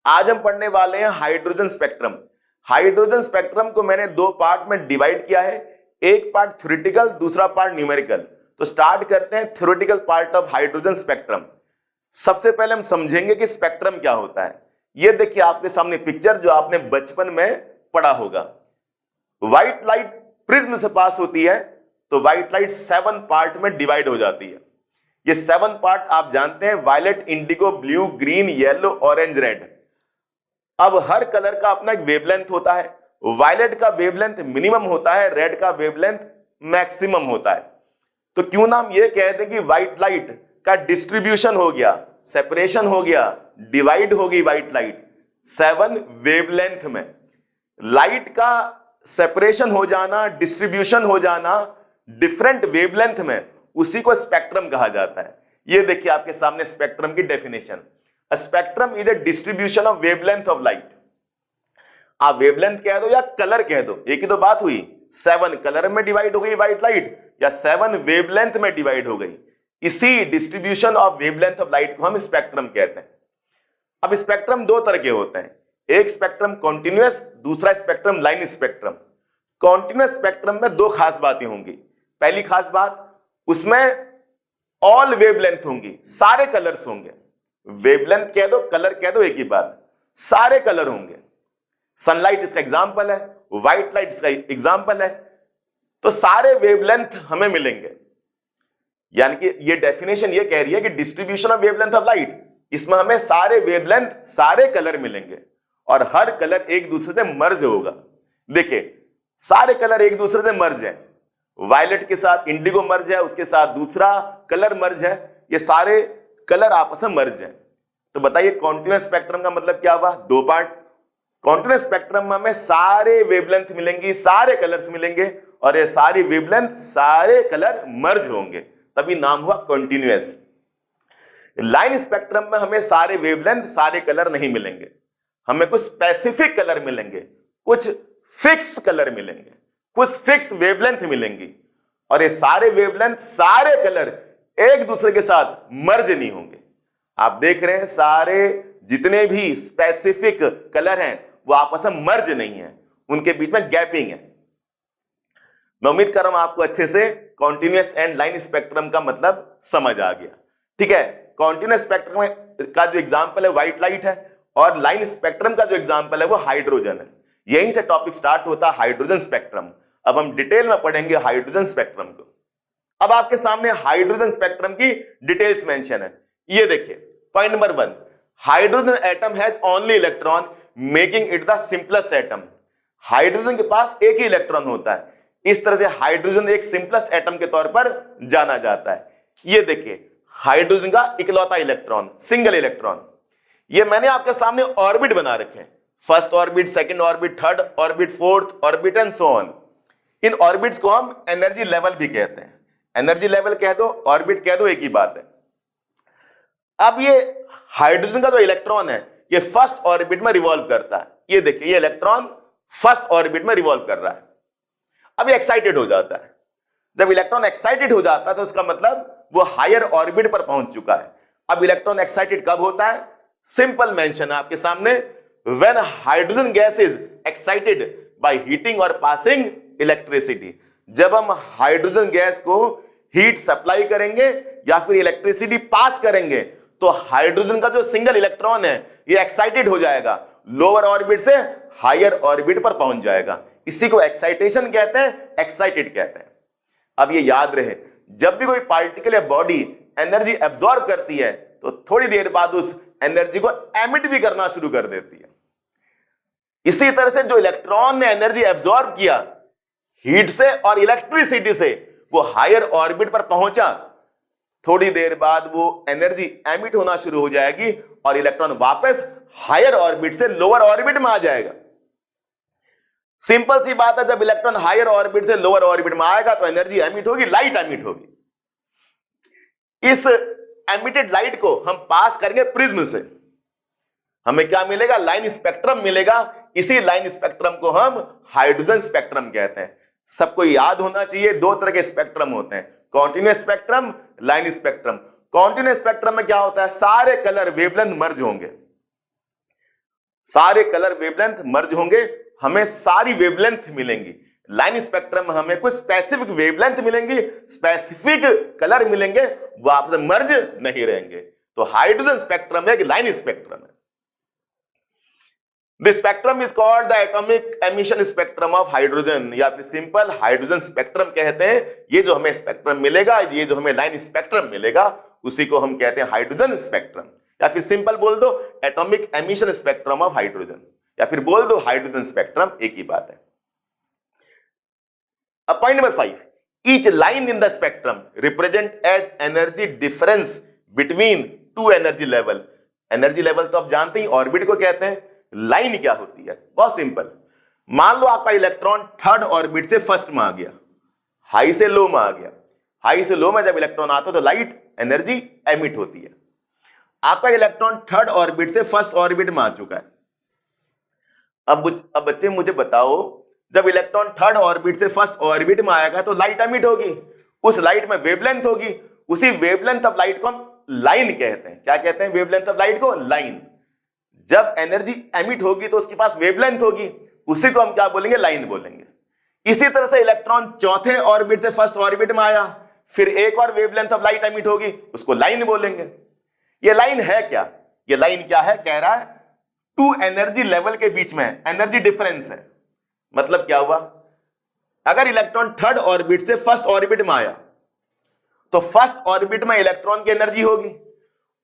आज हम पढ़ने वाले हैं हाइड्रोजन स्पेक्ट्रम। हाइड्रोजन स्पेक्ट्रम को मैंने दो पार्ट में डिवाइड किया है, एक पार्ट थ्योरेटिकल, दूसरा पार्ट न्यूमेरिकल। तो स्टार्ट करते हैं theoretical part of hydrogen spectrum. सबसे पहले हम समझेंगे कि स्पेक्ट्रम क्या होता है। ये देखिए आपके सामने पिक्चर जो आपने बचपन में पढ़ा होगा। व्हाइट लाइट प्रिज्म से पास होती है तो व्हाइट लाइट 7 पार्ट में डिवाइड हो जाती है। ये 7 पार्ट आप जानते हैं, violet, indigo, blue, green, yellow, orange, red. अब हर कलर का अपना एक वेवलेंथ होता है। वायलेट का वेवलेंथ मिनिमम होता है, रेड का वेवलेंथ मैक्सिमम होता है। तो क्यों ना हम ये कहते हैं कि व्हाइट लाइट का डिस्ट्रीब्यूशन हो गया, सेपरेशन हो गया, डिवाइड हो गई व्हाइट लाइट 7 वेवलेंथ में। लाइट का सेपरेशन हो जाना, डिस्ट्रीब्यूशन हो जाना डिफरेंट वेवलेंथ में, उसी को स्पेक्ट्रम कहा जाता है। ये देखिए आपके सामने स्पेक्ट्रम की definition. A spectrum is a distribution of wavelength of light। आप वेवलेंथ कह दो या कलर कह दो, एक ही तो बात हुई। 7 कलर में डिवाइड हो गई व्हाइट लाइट या 7 वेवलेंथ में डिवाइड हो गई। इसी distribution of wavelength of light को हम स्पेक्ट्रम कहते हैं। अब स्पेक्ट्रम दो तरह के होते हैं, एक स्पेक्ट्रम कॉन्टिन्यूअस, दूसरा spectrum line spectrum. Continuous spectrum में दो खास बातें होंगी। पहली खास बात, उसमें ऑल वेवलेंथ होंगी, सारे कलर्स होंगे। वेवलेंथ कह दो, कलर कह दो, एक ही बात, सारे कलर होंगे। सनलाइट इसका एग्जाम्पल है, व्हाइट लाइट इसका एग्जाम्पल है। तो सारे वेवलेंथ हमें मिलेंगे। यानी कि ये डेफिनेशन ये कह रही है कि distribution of wavelength of light, इसमें हमें सारे वेवलेंथ, सारे कलर मिलेंगे और हर कलर एक दूसरे से मर्ज होगा। देखिए सारे कलर एक दूसरे से मर्ज है। वायलेट के साथ इंडिगो मर्ज है, उसके साथ दूसरा कलर मर्ज है, ये सारे कलर आपस में मर्ज है। तो बताइए कॉन्टिन्यूअस स्पेक्ट्रम का मतलब क्या हुआ? दो पार्ट। कॉन्टिन्यूअस स्पेक्ट्रम में हमें सारे वेवलेंथ मिलेंगी, सारे कलर्स मिलेंगे और ये सारी वेवलेंथ, सारे कलर मर्ज होंगे, तभी नाम हुआ कॉन्टिन्यूअस। लाइन स्पेक्ट्रम में हमें सारे वेवलेंथ, सारे कलर नहीं मिलेंगे, हमें कुछ स्पेसिफिक कलर मिलेंगे, कुछ फिक्स कलर मिलेंगे, कुछ फिक्स वेवलेंथ मिलेंगी और ये सारे वेवलेंथ, सारे कलर एक दूसरे के साथ मर्ज नहीं होंगे। आप देख रहे हैं सारे जितने भी स्पेसिफिक कलर हैं वो आपस में मर्ज नहीं है, उनके बीच में गैपिंग है। मैं उम्मीद कर रहा हूं आपको अच्छे से कॉन्टिन्यूअस एंड लाइन स्पेक्ट्रम का मतलब समझ आ गया। ठीक है, कॉन्टिन्यूअस स्पेक्ट्रम का जो एग्जांपल है व्हाइट लाइट है और लाइन स्पेक्ट्रम का जो एग्जांपल है वो हाइड्रोजन है। यहीं से टॉपिक स्टार्ट होता है हाइड्रोजन स्पेक्ट्रम। अब हम डिटेल में पढ़ेंगे हाइड्रोजन स्पेक्ट्रम को। अब आपके सामने हाइड्रोजन स्पेक्ट्रम की डिटेल्स मेंशन है। ये देखिए point number 1, hydrogen atom has only electron making it the simplest atom. Hydrogen के पास एक ही इलेक्ट्रॉन होता है, इस तरह से हाइड्रोजन एक सिंपलेस्ट एटम के तौर पर जाना जाता है। ये देखिए हाइड्रोजन का इकलौता इलेक्ट्रॉन, सिंगल इलेक्ट्रॉन। ये मैंने आपके सामने ऑर्बिट बना रखे हैं, first orbit, second orbit, third orbit, fourth orbit and so on. In orbits को हम एनर्जी लेवल भी कहते हैं। एनर्जी लेवल कह दो, ऑर्बिट कह दो, एक ही बात है। अब ये हाइड्रोजन का जो इलेक्ट्रॉन है ये फर्स्ट ऑर्बिट में रिवॉल्व करता है। ये देखिए ये इलेक्ट्रॉन फर्स्ट ऑर्बिट में रिवॉल्व कर रहा है। अब ये एक्साइटेड हो जाता है। जब इलेक्ट्रॉन एक्साइटेड हो जाता है तो उसका मतलब वो हायर ऑर्बिट पर पहुंच चुका है। अब इलेक्ट्रॉन एक्साइटेड कब होता है? सिंपल मेंशन है आपके सामने, when hydrogen gas is excited by heating और पासिंग इलेक्ट्रिसिटी। जब हम हाइड्रोजन गैस को हीट सप्लाई करेंगे या फिर इलेक्ट्रिसिटी पास करेंगे तो हाइड्रोजन का जो सिंगल इलेक्ट्रॉन है ये एक्साइटेड हो जाएगा, लोअर ऑर्बिट से हायर ऑर्बिट पर पहुंच जाएगा। इसी को एक्साइटेशन कहते हैं, एक्साइटेड कहते हैं। अब ये याद रहे, जब भी कोई पार्टिकल या बॉडी एनर्जी एब्जॉर्ब करती है तो थोड़ी देर बाद उस एनर्जी को एमिट भी करना शुरू कर देती है। इसी तरह से जो इलेक्ट्रॉन ने एनर्जी एब्जॉर्ब किया हीट से और इलेक्ट्रिसिटी से, वो हायर ऑर्बिट पर पहुंचा, थोड़ी देर बाद वो एनर्जी एमिट होना शुरू हो जाएगी और इलेक्ट्रॉन वापस हायर ऑर्बिट से लोअर ऑर्बिट में आ जाएगा। सिंपल सी बात है, जब इलेक्ट्रॉन हायर ऑर्बिट से लोअर ऑर्बिट में आएगा तो एनर्जी एमिट होगी, लाइट एमिट होगी। इस एमिटेड लाइट को हम पास करेंगे प्रिज्म से, हमें क्या मिलेगा? लाइन स्पेक्ट्रम मिलेगा। इसी लाइन स्पेक्ट्रम को हम हाइड्रोजन स्पेक्ट्रम कहते हैं। सबको याद होना चाहिए, दो तरह के स्पेक्ट्रम होते हैं, continuous spectrum, line spectrum. Continuous spectrum में क्या होता है? सारे कलर वेवलेंथ मर्ज होंगे सारे कलर वेवलेंथ मर्ज होंगे, हमें सारी वेवलेंथ मिलेंगी। लाइन स्पेक्ट्रम में हमें कुछ स्पेसिफिक वेवलेंथ मिलेंगी, स्पेसिफिक कलर मिलेंगे, वो आपस में मर्ज नहीं रहेंगे। तो हाइड्रोजन स्पेक्ट्रम एक लाइन स्पेक्ट्रम है। The spectrum is called the atomic emission spectrum of hydrogen, या फिर सिंपल हाइड्रोजन स्पेक्ट्रम कहते हैं। ये जो हमें स्पेक्ट्रम मिलेगा, ये जो हमें लाइन स्पेक्ट्रम मिलेगा, उसी को हम कहते हैं हाइड्रोजन स्पेक्ट्रम, या फिर सिंपल बोल दो atomic emission spectrum of hydrogen, या फिर बोल दो हाइड्रोजन स्पेक्ट्रम, एक ही बात है। अब point number 5, each line in the spectrum represent as energy difference between two energy level. Energy level तो आप जानते ही, ऑर्बिट को कहते हैं। लाइन क्या होती है? बहुत सिंपल। मान लो आपका इलेक्ट्रॉन थर्ड ऑर्बिट से फर्स्ट में आ गया, हाई से लो में आ गया। हाई से लो में जब इलेक्ट्रॉन आता है तो लाइट एनर्जी एमिट होती है। आपका इलेक्ट्रॉन थर्ड ऑर्बिट से फर्स्ट ऑर्बिट में आ चुका है। अब बच्चे मुझे बताओ, जब इलेक्ट्रॉन थर्ड ऑर्बिट से फर्स्ट ऑर्बिट में आएगा तो लाइट एमिट होगी, उस लाइट में वेवलेंथ होगी, उसी वेवलेंथ ऑफ लाइट को हम लाइन कहते हैं। क्या कहते हैं? वेवलेंथ ऑफ लाइट को लाइन। जब एनर्जी एमिट होगी तो उसके पास वेवलेंथ होगी, उसी को हम क्या बोलेंगे? लाइन बोलेंगे। इसी तरह से इलेक्ट्रॉन चौथे ऑर्बिट से फर्स्ट ऑर्बिट में आया, फिर एक और वेवलेंथ ऑफ लाइट एमिट होगी, उसको लाइन बोलेंगे। ये लाइन है क्या? ये लाइन क्या है? कह रहा है टू एनर्जी लेवल के बीच में एनर्जी डिफरेंस है। मतलब क्या हुआ? अगर इलेक्ट्रॉन थर्ड ऑर्बिट से फर्स्ट ऑर्बिट में आया तो फर्स्ट ऑर्बिट में इलेक्ट्रॉन की एनर्जी होगी,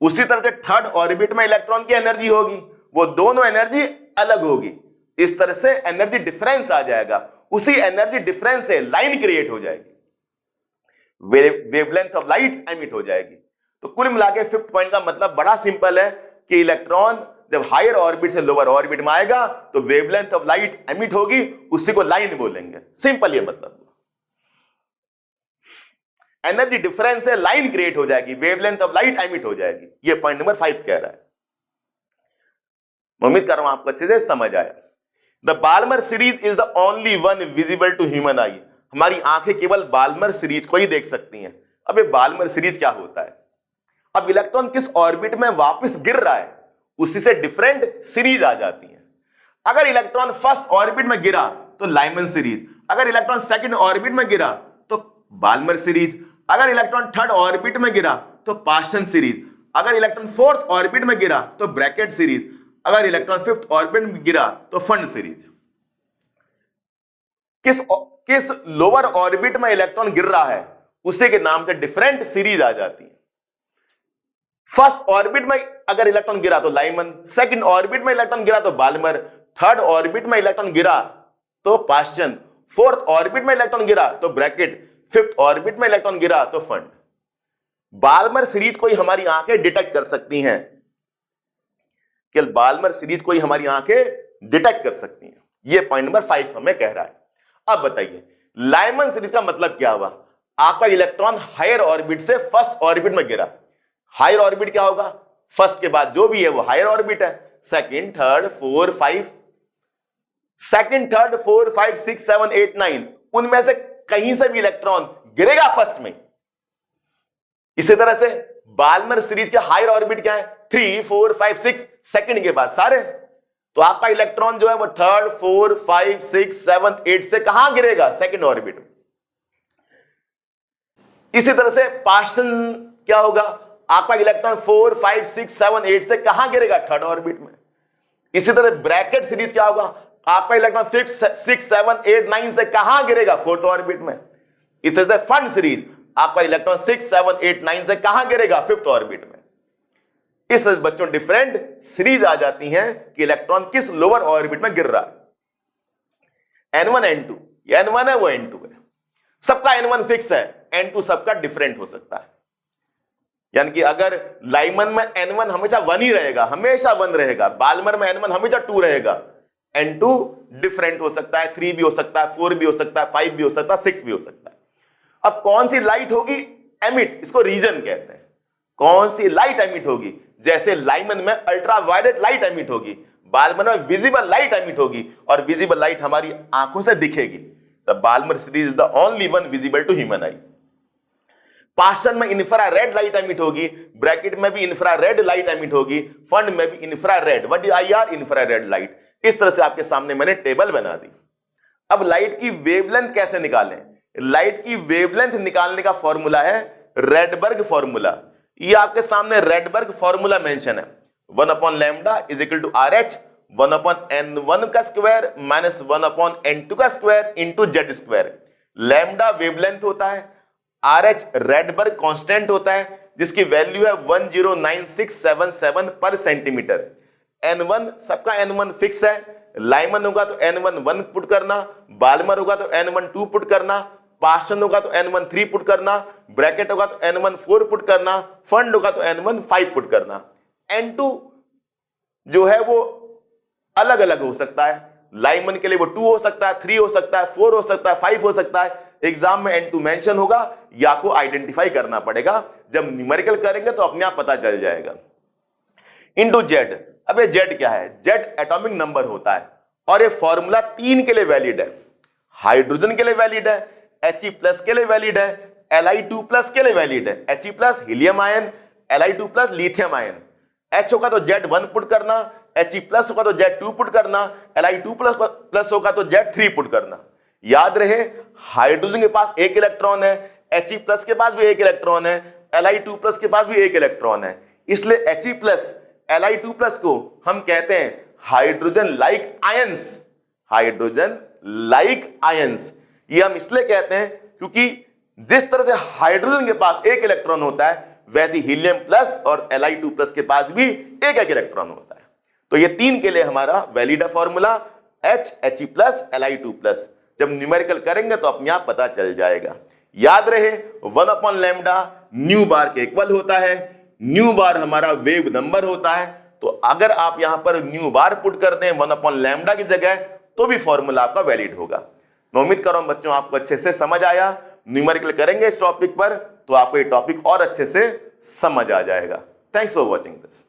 उसी तरह से थर्ड ऑर्बिट में इलेक्ट्रॉन की एनर्जी होगी, वो दोनों एनर्जी अलग होगी। इस तरह से एनर्जी डिफरेंस आ जाएगा, उसी एनर्जी डिफरेंस से लाइन क्रिएट हो जाएगी, वेवलेंथ ऑफ लाइट एमिट हो जाएगी। तो कुल मिला के फिफ्थ पॉइंट का मतलब बड़ा सिंपल है कि इलेक्ट्रॉन जब हायर ऑर्बिट से लोअर ऑर्बिट में आएगा तो वेवलेंथ ऑफ लाइट एमिट होगी, उसी को लाइन बोलेंगे। सिंपल ये मतलब, एनर्जी डिफरेंस से लाइन क्रिएट हो जाएगी, वेवलेंथ ऑफ लाइट एमिट हो जाएगी। ये पॉइंट नंबर 5 कह रहा है। उम्मीद कर रहा हूं आपको अच्छे से समझ आया। The Balmer series is the only one visible to human eye. हमारी आंखें केवल बाल्मर सीरीज को ही देख सकती हैं। अब ये बाल्मर सीरीज क्या होता है? अब इलेक्ट्रॉन किस ऑर्बिट में वापस गिर रहा है, उसी से डिफरेंट सीरीज आ जाती है। अगर इलेक्ट्रॉन फर्स्ट ऑर्बिट में गिरा तो लाइमन सीरीज, अगर इलेक्ट्रॉन सेकंड ऑर्बिट में गिरा तो बाल्मर सीरीज, अगर इलेक्ट्रॉन थर्ड ऑर्बिट में गिरा तो पास्टन सीरीज, अगर इलेक्ट्रॉन फोर्थ ऑर्बिट में गिरा तो ब्रैकेट सीरीज, अगर इलेक्ट्रॉन फिफ्थ ऑर्बिट में गिरा तो फंड सीरीज। किस लोअर ऑर्बिट में इलेक्ट्रॉन गिर रहा है उसी के नाम से डिफरेंट सीरीज आ जाती है। फर्स्ट ऑर्बिट में अगर इलेक्ट्रॉन गिरा तो लाइमन, सेकंड ऑर्बिट में इलेक्ट्रॉन गिरा तो बाल्मर, थर्ड ऑर्बिट में इलेक्ट्रॉन गिरा तो पास्टन, फोर्थ ऑर्बिट में इलेक्ट्रॉन गिरा तो ब्रैकेट, फिफ्थ ऑर्बिट में इलेक्ट्रॉन गिरा तो फंड। बाल्मर सीरीज को ही हमारी आंखें डिटेक्ट कर सकती हैं, केवल बाल्मर सीरीज को ही हमारी आंखें डिटेक्ट कर सकती हैं। यह पॉइंट नंबर 5 हमें कह रहा है। अब बताइए लाइमन सीरीज का मतलब क्या हुआ? आपका इलेक्ट्रॉन हायर ऑर्बिट से फर्स्ट ऑर्बिट में गिरा। हायर ऑर्बिट क्या होगा? फर्स्ट के बाद जो भी है वो हायर ऑर्बिट है। सेकंड, थर्ड, 4, 5, सेकंड, थर्ड, 4, 5, 6, 7, 8, 9, उनमें से कहीं से भी इलेक्ट्रॉन गिरेगा फर्स्ट में। इसी तरह से बाल्मर सीरीज के हायर ऑर्बिट क्या है? 3, 4, 5, 6, सेकंड के बाद सारे। तो आपका इलेक्ट्रॉन जो है वो थर्ड, 4, 5, 6, 7, 8 से कहां गिरेगा? सेकंड ऑर्बिट में। इसी तरह से पास्टन क्या होगा? आपका इलेक्ट्रॉन 4, 5, 6, 7, 8 से कहां गिरेगा? थर्ड ऑर्बिट में। इसी तरह ब्रैकेट सीरीज क्या होगा? आपका इलेक्ट्रॉन 6, 7, 8, 9 से कहां गिरेगा? फोर्थ ऑर्बिट में। इसी तरह फंड सीरीज आपका इलेक्ट्रॉन 6, 7, 8, 9 से कहां गिरेगा? फिफ्थ ऑर्बिट में। इस तरह बच्चों डिफरेंट सीरीज आ जाती हैं कि इलेक्ट्रॉन किस लोअर ऑर्बिट में गिर रहा है। N1, N2, ये N1 है वो N2 है। सबका N1 फिक्स है, N2 सबका डिफरेंट हो सकता है। यानी कि अगर लाइमन में N1 हमेशा 1 ही रहेगा, हमेशा 1 रहेगा, बाल्मर में N1 हमेशा 2 रहेगा, N2 डिफरेंट हो सकता है, 3 भी हो सकता है, 4 भी हो सकता है, 5 भी हो सकता है, 6 भी हो सकता है। अब कौन सी लाइट होगी एमिट, इसको रीजन कहते हैं। कौन सी लाइट एमिट होगी? जैसे लाइमन में अल्ट्रा वायलेट लाइट एमिट होगी, बाल्मर में विजिबल लाइट एमिट होगी, और विजिबल लाइट हमारी आंखों से दिखेगी। The Balmer series is the only one visible to human eye. Paschen में इंफ्रारेड लाइट एमिट होगी, ब्रैकेट में भी इंफ्रारेड लाइट एमिट होगी, फंड में भी infrared, what is IR, infrared light. इस तरह से आपके सामने मैंने टेबल बना दी। अब लाइट की वेवलेंथ कैसे निकालें? लाइट की वेवलेंथ निकालने का फॉर्मूला है रेडबर्ग फॉर्मूला। ये आपके सामने रेडबर्ग फॉर्मूला मेंशन है, 1/λ is equal to RH 1/n1 का स्क्वायर माइनस 1/n2 का square into Z square. Lambda wavelength होता है, RH रेडबर्ग कांस्टेंट होता है जिसकी वैल्यू है 109,677 पर सेंटीमीटर। N1 सबका N1 फिक्स है, लाइमन होगा तो N1 1 पुट करना, बाल्मर होगा तो N1 2 पुट करना, पास्टन होगा तो N1 3 पुट करना, ब्रैकेट होगा तो N1 4 पुट करना, फंड होगा तो N1 5 पुट करना। N2 जो है वो अलग अलग हो सकता है, लाइमन के लिए वो 2 हो सकता है, 3 हो सकता है, 4 हो सकता है, 5 हो सकता है। एग्जाम में N2 मेंशन होगा, या आपको आइडेंटिफाई करना पड़ेगा, जब न्यूमेरिकल करेंगे तो अपने आप पता चल जाएगा। इंटू जेड, अब ये जेड क्या है? जेड एटॉमिक नंबर होता है और ये फॉर्मूला 3 के लिए वैलिड है, हाइड्रोजन के लिए वैलिड है, He+ के लिए वैलिड है, Li2+ के लिए वैलिड है, He+ helium ion, Li2+ lithium ion. H होगा तो Z1 पुट करना, He+ होगा तो Z2 पुट करना, Li2+ होगा तो Z3 पुट करना। याद रहे हाइड्रोजन के पास एक इलेक्ट्रॉन है, He+ के पास भी एक इलेक्ट्रॉन है, Li2+ के पास भी एक इलेक्ट्रॉन है, इसलिए He+ Li2+ को हम कहते हैं hydrogen like ions. Hydrogen like ions ये हम इसलिए कहते हैं क्योंकि जिस तरह से हाइड्रोजन के पास एक इलेक्ट्रॉन होता है वैसे हीलियम+ और Li2+ के पास भी एक एक इलेक्ट्रॉन होता है। तो ये 3 के लिए हमारा वैलिड है फॉर्मूला H, He+, Li2+। जब न्यूमेरिकल करेंगे तो अपने आप पता चल जाएगा। याद रहे 1/λ न्यू बार के इक्वल होता है, न्यू बार हमारा वेव नंबर होता है। तो अगर आप यहां पर न्यू बार पुट कर दें 1/λ की जगह तो भी फॉर्मूला आपका वैलिड होगा। मैं उम्मीद कर रहा हूं बच्चों आपको अच्छे से समझ आया। न्यूमेरिकल करेंगे इस टॉपिक पर तो आपको ये टॉपिक और अच्छे से समझ आ जाएगा। Thanks for watching this.